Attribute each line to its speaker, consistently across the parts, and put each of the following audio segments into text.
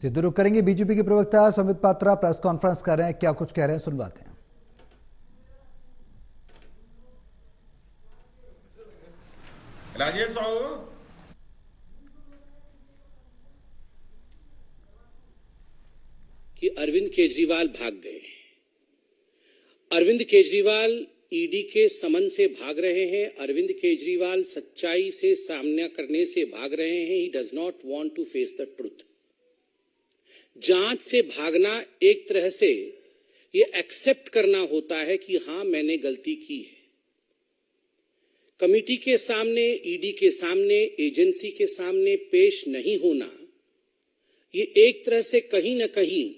Speaker 1: सीधे रुक करेंगे। बीजेपी के प्रवक्ता संबित पात्रा प्रेस कॉन्फ्रेंस कर रहे हैं, क्या कुछ कह रहे हैं सुनवाते हैं।
Speaker 2: राजेश बाबू,
Speaker 3: कि अरविंद केजरीवाल भाग गए। अरविंद केजरीवाल ईडी के समन से भाग रहे हैं। अरविंद केजरीवाल सच्चाई से सामना करने से भाग रहे हैं। He does not want to face the truth. जांच से भागना एक तरह से ये एक्सेप्ट करना होता है कि हां, मैंने गलती की है। कमेटी के सामने, ईडी के सामने, एजेंसी के सामने पेश नहीं होना, ये एक तरह से कहीं ना कहीं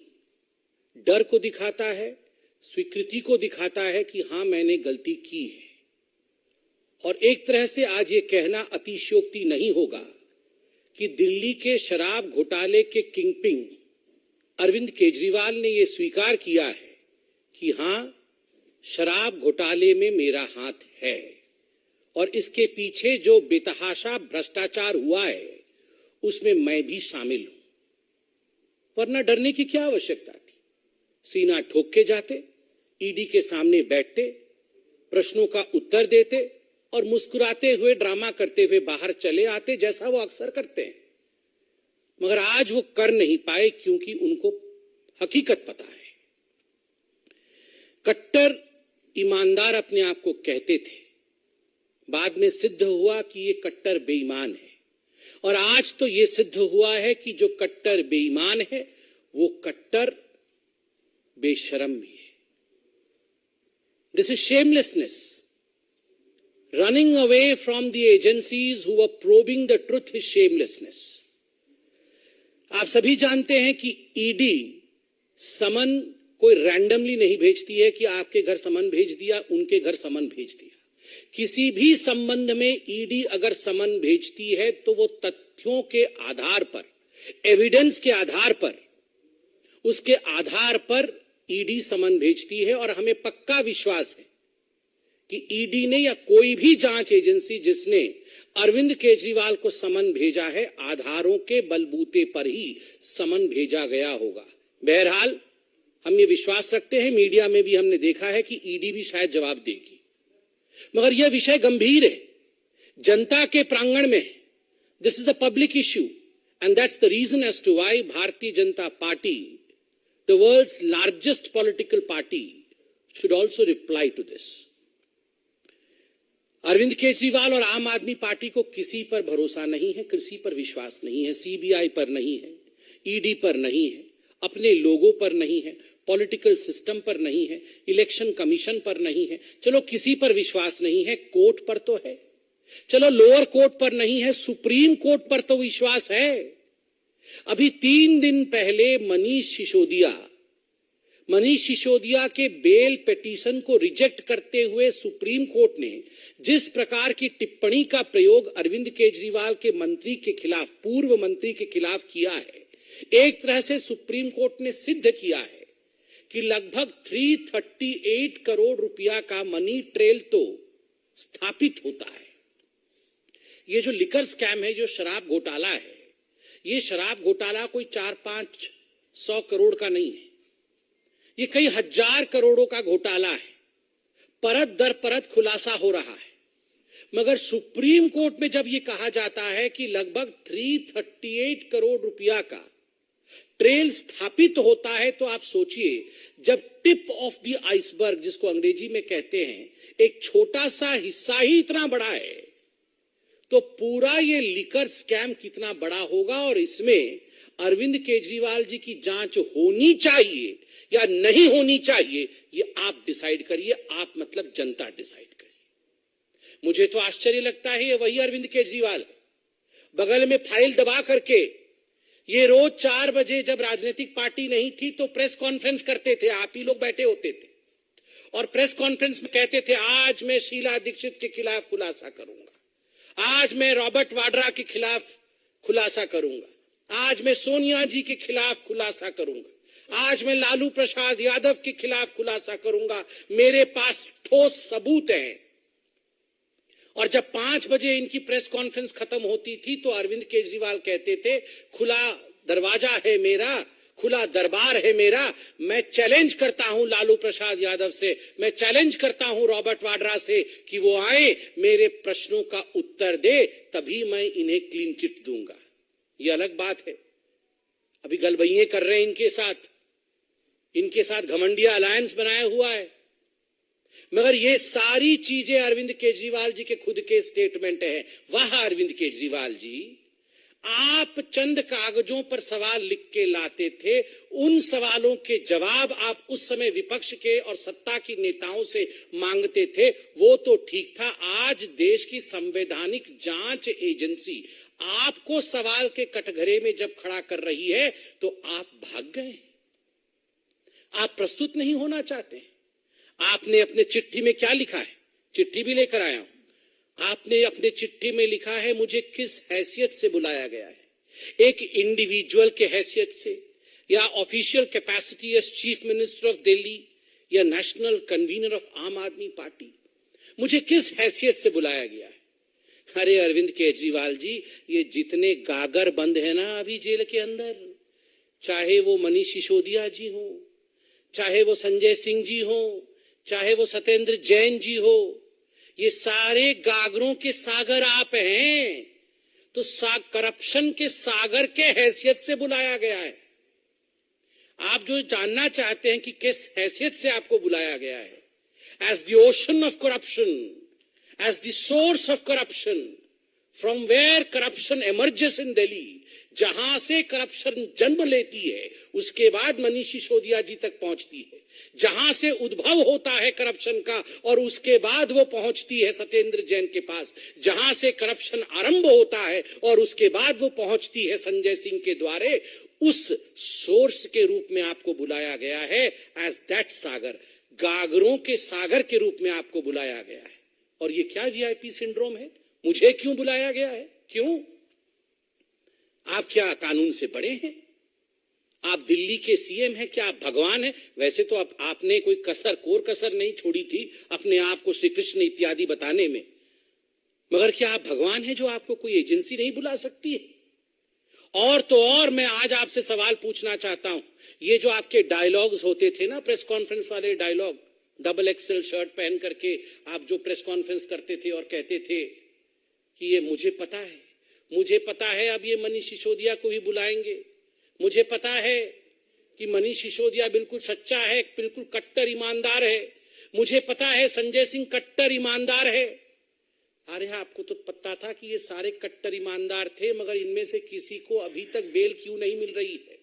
Speaker 3: डर को दिखाता है, स्वीकृति को दिखाता है कि हां, मैंने गलती की है। और एक तरह से आज ये कहना अतिशयोक्ति नहीं होगा कि दिल्ली के शराब घोटाले के किंगपिन अरविंद केजरीवाल ने यह स्वीकार किया है कि हां, शराब घोटाले में मेरा हाथ है और इसके पीछे जो बेतहाशा भ्रष्टाचार हुआ है उसमें मैं भी शामिल हूं। वरना डरने की क्या आवश्यकता थी। सीना ठोक के जाते, ईडी के सामने बैठते, प्रश्नों का उत्तर देते और मुस्कुराते हुए, ड्रामा करते हुए बाहर चले आते, जैसा वो अक्सर करते हैं। मगर आज वो कर नहीं पाए क्योंकि उनको हकीकत पता है। कट्टर ईमानदार अपने आप को कहते थे, बाद में सिद्ध हुआ कि ये कट्टर बेईमान है। और आज तो ये सिद्ध हुआ है कि जो कट्टर बेईमान है वो कट्टर बेशरम भी है। This is shamelessness. Running away from the agencies who were probing the truth is shamelessness. आप सभी जानते हैं कि ईडी समन कोई रैंडमली नहीं भेजती है कि आपके घर समन भेज दिया, उनके घर समन भेज दिया। किसी भी संबंध में ईडी अगर समन भेजती है तो वो तथ्यों के आधार पर, एविडेंस के आधार पर, उसके आधार पर ईडी समन भेजती है। और हमें पक्का विश्वास है कि ईडी ने या कोई भी जांच एजेंसी जिसने अरविंद केजरीवाल को समन भेजा है, आधारों के बलबूते पर ही समन भेजा गया होगा। बहरहाल हम ये विश्वास रखते हैं, मीडिया में भी हमने देखा है कि ईडी भी शायद जवाब देगी। मगर यह विषय गंभीर है, जनता के प्रांगण में है। This is a public issue and that's the reason as to why Bharatiya Janata Party, the world's largest political party, should also reply to this. Arvind Kejriwal और आम आदमी पार्टी को किसी पर भरोसा नहीं है, किसी पर विश्वास नहीं है। सीबीआई पर नहीं है, ईडी पर नहीं है, अपने लोगों पर नहीं है, पॉलिटिकल सिस्टम पर नहीं है, इलेक्शन कमीशन पर नहीं है। चलो किसी पर विश्वास नहीं है, कोर्ट पर तो है। चलो लोअर कोर्ट पर नहीं है, सुप्रीम कोर्ट पर तो विश्वास है। अभी 3 दिन पहले मनीष सिसोदिया के बेल पिटीशन को रिजेक्ट करते हुए सुप्रीम कोर्ट ने जिस प्रकार की टिप्पणी का प्रयोग अरविंद केजरीवाल के मंत्री के खिलाफ, पूर्व मंत्री के खिलाफ किया है, एक तरह से सुप्रीम कोर्ट ने सिद्ध किया है कि लगभग 338 करोड़ रुपया का मनी ट्रेल तो स्थापित होता है। ये जो लिकर स्कैम है, जो शराब घोटाला है, ये शराब घोटाला कोई 400-500 करोड़ का नहीं है, ये कई हजार करोड़ों का घोटाला है। परत दर परत खुलासा हो रहा है। मगर सुप्रीम कोर्ट में जब ये कहा जाता है कि लगभग 338 करोड़ रुपया का ट्रेल स्थापित होता है, तो आप सोचिए, जब टिप ऑफ द आइसबर्ग, जिसको अंग्रेजी में कहते हैं, एक छोटा सा हिस्सा ही इतना बड़ा है, तो पूरा ये लिकर स्कैम कितना बड़ा होगा। और इसमें अरविंद केजरीवाल जी की जांच होनी चाहिए या नहीं होनी चाहिए, ये आप डिसाइड करिए। आप मतलब जनता डिसाइड करिए। मुझे तो आश्चर्य लगता है, ये वही अरविंद केजरीवाल है, बगल में फाइल दबा करके ये रोज 4 बजे, जब राजनीतिक पार्टी नहीं थी तो प्रेस कॉन्फ्रेंस करते थे, आप ही लोग बैठे होते थे और प्रेस कॉन्फ्रेंस में कहते थे, आज मैं शीला दीक्षित के खिलाफ खुलासा करूंगा, आज मैं रॉबर्ट वाड्रा के खिलाफ खुलासा करूंगा, आज मैं सोनिया जी के खिलाफ खुलासा करूंगा, आज मैं लालू प्रसाद यादव के खिलाफ खुलासा करूंगा, मेरे पास ठोस सबूत हैं। और जब 5 बजे इनकी प्रेस कॉन्फ्रेंस खत्म होती थी तो अरविंद केजरीवाल कहते थे, खुला दरवाजा है मेरा, खुला दरबार है मेरा। मैं चैलेंज करता हूं लालू प्रसाद यादव से, मैं चैलेंज करता हूं रॉबर्ट वाड्रा से कि वो आए, मेरे प्रश्नों का उत्तर दे, तभी मैं इन्हें क्लीन चिट दूंगा। ये अलग बात है, अभी गलबैये कर रहे हैं इनके साथ घमंडिया अलायंस बनाया हुआ है। मगर ये सारी चीजें अरविंद केजरीवाल जी के खुद के स्टेटमेंट है। वाह अरविंद केजरीवाल जी, आप चंद कागजों पर सवाल लिख के लाते थे, उन सवालों के जवाब आप उस समय विपक्ष के और सत्ता की नेताओं से मांगते थे, वो तो ठीक था। आज देश की संवैधानिक जांच एजेंसी आपको सवाल के कटघरे में जब खड़ा कर रही है तो आप भाग गए, आप प्रस्तुत नहीं होना चाहते। आपने अपने चिट्ठी में क्या लिखा है, चिट्ठी भी लेकर आया हूं। आपने अपने चिट्ठी में लिखा है, मुझे किस हैसियत से बुलाया गया है, एक इंडिविजुअल के हैसियत से, या official capacity as chief minister of Delhi, या नेशनल कन्वीनर ऑफ आम आदमी पार्टी, मुझे किस हैसियत से बुलाया गया है। अरे अरविंद केजरीवाल जी, ये जितने गागर बंद है ना अभी जेल के अंदर, चाहे वो मनीष सिसोदिया जी हो, चाहे वो संजय सिंह जी हो, चाहे वो सत्येंद्र जैन जी हो, ये सारे गागरों के सागर आप हैं। तो करप्शन के सागर के हैसियत से बुलाया गया है। आप जो जानना चाहते हैं कि किस हैसियत से आपको बुलाया गया है, as the ocean of corruption, as the source of corruption, from where corruption emerges in Delhi, जहां से करप्शन जन्म लेती है उसके बाद मनीष सिसोदिया जी तक पहुंचती है, जहां से उद्भव होता है करप्शन का और उसके बाद वो पहुंचती है सत्येंद्र जैन के पास, जहां से करप्शन आरंभ होता है और उसके बाद वो पहुंचती है संजय सिंह के द्वारे, उस सोर्स के रूप में आपको बुलाया गया है। एज दैट सागर, गागरों के सागर के रूप में आपको बुलाया गया है। और ये क्या वीआईपी सिंड्रोम है, मुझे क्यों बुलाया गया है, क्यों? आप क्या कानून से बड़े हैं? आप दिल्ली के सीएम हैं, क्या आप भगवान हैं? वैसे तो आपने कोई कोर कसर नहीं छोड़ी थी अपने आप को श्री कृष्ण इत्यादि बताने में, मगर क्या आप भगवान हैं जो आपको कोई एजेंसी नहीं बुला सकती है? और तो और मैं आज आपसे सवाल पूछना चाहता हूं, ये जो आपके डायलॉग्स होते थे ना, प्रेस कॉन्फ्रेंस वाले डायलॉग, डबल एक्सेल शर्ट पहन करके आप जो प्रेस कॉन्फ्रेंस करते थे और कहते थे कि ये मुझे पता है अब ये मनीष सिसोदिया को भी बुलाएंगे, मुझे पता है कि मनीष सिसोदिया बिल्कुल सच्चा है, बिल्कुल कट्टर ईमानदार है, मुझे पता है संजय सिंह कट्टर ईमानदार है। अरे आपको तो पता था कि ये सारे कट्टर ईमानदार थे, मगर इनमें से किसी को अभी तक बेल क्यों नहीं मिल रही है?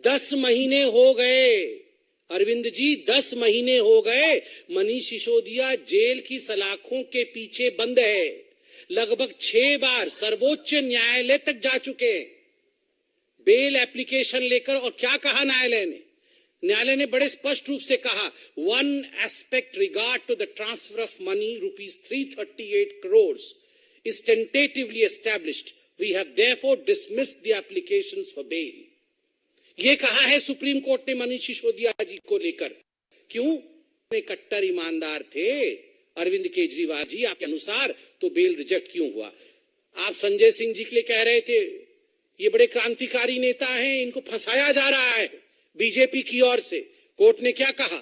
Speaker 3: 10 महीने हो गए अरविंद जी, 10 महीने हो गए मनीष सिसोदिया जेल की सलाखों के पीछे बंद है। लगभग 6 बार सर्वोच्च न्यायालय तक जा चुके हैं बेल एप्लीकेशन लेकर। और क्या कहा न्यायालय ने बड़े स्पष्ट रूप से कहा, one aspect regard to the transfer of money ₹338 crores is tentatively established, we have therefore dismissed the applications for bail. ये कहा है सुप्रीम कोर्ट ने मनीष सिसोदिया जी को लेकर। क्यों? कट्टर ईमानदार थे अरविंद केजरीवाल जी आपके अनुसार, तो बेल रिजेक्ट क्यों हुआ? आप संजय सिंह जी के लिए कह रहे थे ये बड़े क्रांतिकारी नेता हैं, इनको फंसाया जा रहा है बीजेपी की ओर से। कोर्ट ने क्या कहा?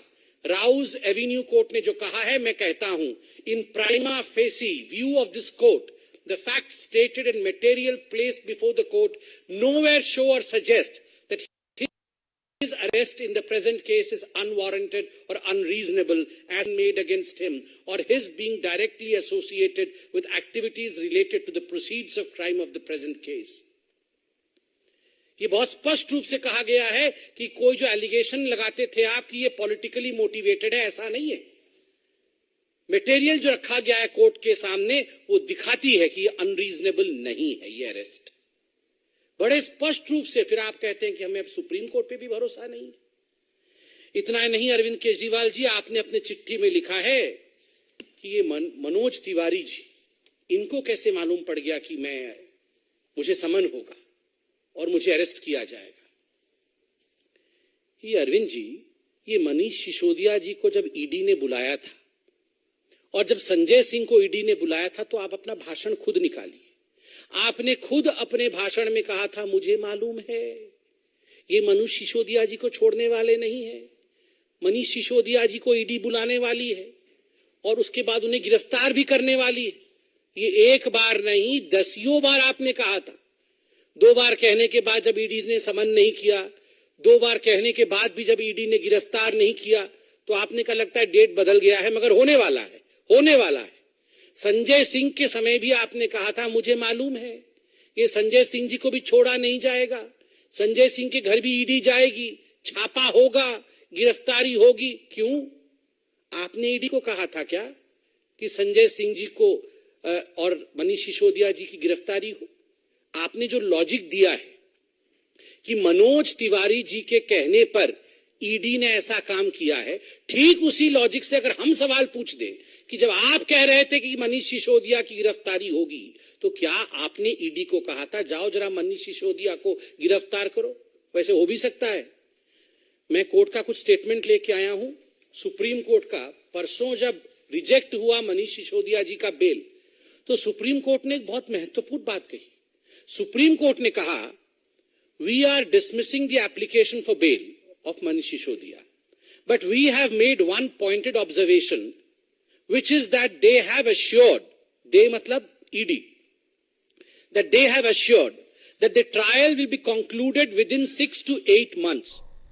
Speaker 3: राउज एवेन्यू कोर्ट ने जो कहा है, मैं कहता हूं, in prima facie view of this court, the fact stated and material placed before the court nowhere show or suggest that his arrest in the present case is unwarranted or unreasonable as made against him, or his being directly associated with activities related to the proceeds of crime of the present case. ये बहुत स्पष्ट रूप से कहा गया है कि कोई जो एलिगेशन लगाते थे आप कि ये पॉलिटिकली मोटिवेटेड है, ऐसा नहीं है। मटेरियल जो रखा गया है कोर्ट के सामने वो दिखाती है कि ये अनरीजनेबल नहीं है ये अरेस्ट, बड़े स्पष्ट रूप से। फिर आप कहते हैं कि हमें अब सुप्रीम कोर्ट पे भी भरोसा नहीं है। इतना नहीं अरविंद केजरीवाल जी, आपने अपने चिट्ठी में लिखा है कि ये मनोज तिवारी जी, इनको कैसे मालूम पड़ गया कि मुझे समन होगा और मुझे अरेस्ट किया जाएगा। ये अरविंद जी, ये मनीष सिसोदिया जी को जब ईडी ने बुलाया था और जब संजय सिंह को ईडी ने बुलाया था, तो आप अपना भाषण खुद निकालिए। आपने खुद अपने भाषण में कहा था, मुझे मालूम है ये मनीष सिसोदिया जी को छोड़ने वाले नहीं है, मनीष सिसोदिया जी को ईडी बुलाने वाली है और उसके बाद उन्हें गिरफ्तार भी करने वाली है। ये एक बार नहीं, दसियों बार आपने कहा था। 2 बार कहने के बाद जब ईडी ने समन नहीं किया, 2 बार कहने के बाद भी जब ईडी ने गिरफ्तार नहीं किया, तो आपने कहा लगता है डेट बदल गया है, मगर होने वाला है, होने वाला है। संजय सिंह के समय भी आपने कहा था, मुझे मालूम है ये संजय सिंह जी को भी छोड़ा नहीं जाएगा, संजय सिंह के घर भी ईडी जाएगी, छापा होगा, गिरफ्तारी होगी। क्यों? आपने ईडी को कहा था क्या कि संजय सिंह जी को और मनीष सिसोदिया जी की गिरफ्तारी हो? आपने जो लॉजिक दिया है कि मनोज तिवारी जी के कहने पर ईडी ने ऐसा काम किया है, ठीक उसी लॉजिक से अगर हम सवाल पूछ दें कि जब आप कह रहे थे कि मनीष सिसोदिया की गिरफ्तारी होगी, तो क्या आपने ईडी को कहा था जाओ जरा मनीष सिसोदिया को गिरफ्तार करो? वैसे हो भी सकता है। मैं कोर्ट का कुछ स्टेटमेंट लेके आया हूं, सुप्रीम कोर्ट का। परसों जब रिजेक्ट हुआ मनीष सिसोदिया जी का बेल, तो सुप्रीम कोर्ट ने एक बहुत महत्वपूर्ण बात कही। सुप्रीम कोर्ट ने कहा, we are dismissing the application for bail of Manish Sisodiya, but we have made one pointed observation, which is that they have assured, they matlab ED, that they have assured that the trial will be concluded within 6 to 8 months.